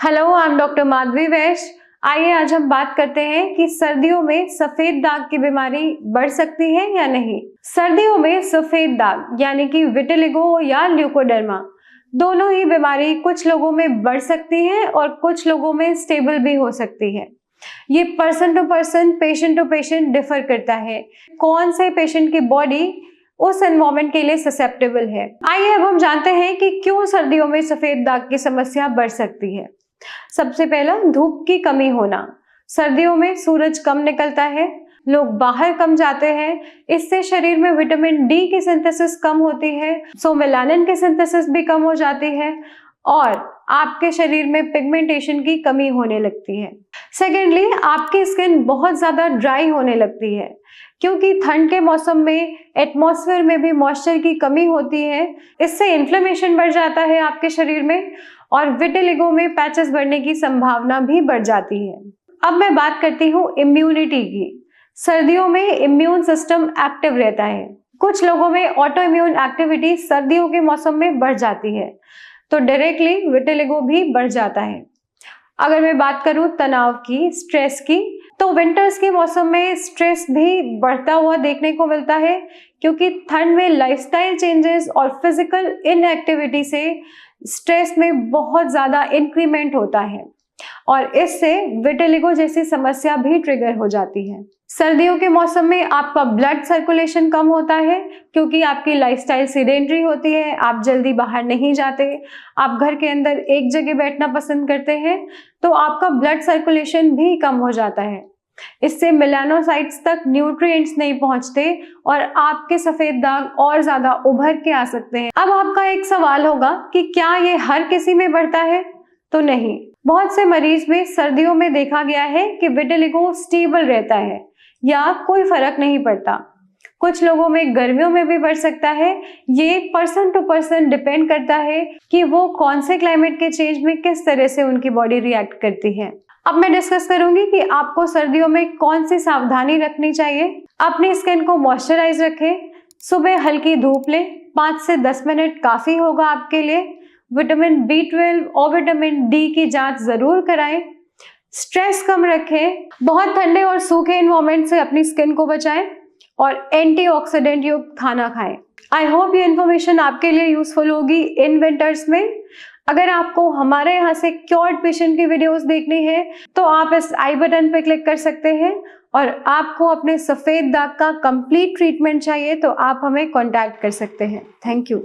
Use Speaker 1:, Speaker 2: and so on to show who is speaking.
Speaker 1: Hello, I am doctor Madhavi वैश्य। आइए आज हम बात करते हैं कि सर्दियों में सफेद दाग की बीमारी बढ़ सकती है या नहीं। सर्दियों में सफेद दाग यानी कि विटिलिगो या ल्यूकोडर्मा दोनों ही बीमारी कुछ लोगों में बढ़ सकती है और कुछ लोगों में स्टेबल भी हो सकती है। ये person to person, patient to patient differ करता है, कौन से पेशेंट की बॉडी उस एनवायरमेंट के लिए ससेप्टेबल है। आइए अब हम जानते हैं कि क्यों सर्दियों में सफेद दाग की समस्या बढ़ सकती है। सबसे पहला, धूप की कमी होना। सर्दियों में सूरज कम निकलता है, लोग बाहर कम जाते हैं, इससे शरीर में विटामिन डी की सिंथेसिस कम होती है, सो मेलानिन की सिंथेसिस भी कम हो जाती है और आपके शरीर में पिगमेंटेशन की कमी होने लगती है। सेकेंडली, आपकी स्किन बहुत ज्यादा ड्राई होने लगती है क्योंकि ठंड के मौसम में एटमॉस्फेयर में भी मॉइस्चर की कमी होती है। इससे इन्फ्लेमेशन बढ़ जाता है आपके शरीर में और विटिलिगो में पैचेस बढ़ने की संभावना भी बढ़ जाती है। अब मैं बात करती हूँ इम्यूनिटी की। सर्दियों में इम्यून सिस्टम एक्टिव रहता है। कुछ लोगों में ऑटो इम्यून एक्टिविटी सर्दियों के मौसम में बढ़ जाती है, तो डायरेक्टली विटिलिगो भी बढ़ जाता है। अगर मैं बात करूं तनाव की, स्ट्रेस की, तो विंटर्स के मौसम में स्ट्रेस भी बढ़ता हुआ देखने को मिलता है क्योंकि ठंड में लाइफस्टाइल चेंजेस और फिजिकल इनएक्टिविटी से स्ट्रेस में बहुत ज्यादा इंक्रीमेंट होता है और इससे विटिलिगो जैसी समस्या भी ट्रिगर हो जाती है। सर्दियों के मौसम में आपका ब्लड सर्कुलेशन कम होता है क्योंकि आपकी लाइफस्टाइल सीडेंटरी होती है, आप जल्दी बाहर नहीं जाते, आप घर के अंदर एक जगह बैठना पसंद करते हैं, तो आपका ब्लड सर्कुलेशन भी कम हो जाता है। इससे मेलानोसाइट्स तक न्यूट्रिएंट्स नहीं पहुंचते और आपके सफेद दाग और ज्यादा उभर के आ सकते हैं। अब आपका एक सवाल होगा कि क्या ये हर किसी में बढ़ता है? तो नहीं, बहुत से मरीज में सर्दियों में देखा गया है कि विटिलिगो स्टेबल रहता है या कोई फर्क नहीं पड़ता। कुछ लोगों में गर्मियों में भी बढ़ सकता है। ये पर्सन टू पर्सन डिपेंड करता है कि वो कौन से क्लाइमेट के चेंज में किस तरह से उनकी बॉडी रिएक्ट करती है। अब मैं डिस्कस करूंगी कि आपको सर्दियों में कौन सी सावधानी रखनी चाहिए। अपनी स्किन को मॉइस्चराइज रखें, सुबह हल्की धूप लें, 5 से 10 मिनट काफी होगा आपके लिए। विटामिन B12 और विटामिन डी की जांच जरूर कराएं। स्ट्रेस कम रखें, बहुत ठंडे और सूखे एनवायरनमेंट से अपनी स्किन को बचाएं और एंटीऑक्सीडेंट युक्त खाना खाएं। आई होप ये इन्फॉर्मेशन आपके लिए यूजफुल होगी इन विंटर्स में। अगर आपको हमारे यहाँ से क्योर्ड पेशेंट की वीडियोस देखनी है तो आप इस आई बटन पे क्लिक कर सकते हैं और आपको अपने सफेद दाग का कंप्लीट ट्रीटमेंट चाहिए तो आप हमें कांटेक्ट कर सकते हैं। Thank you.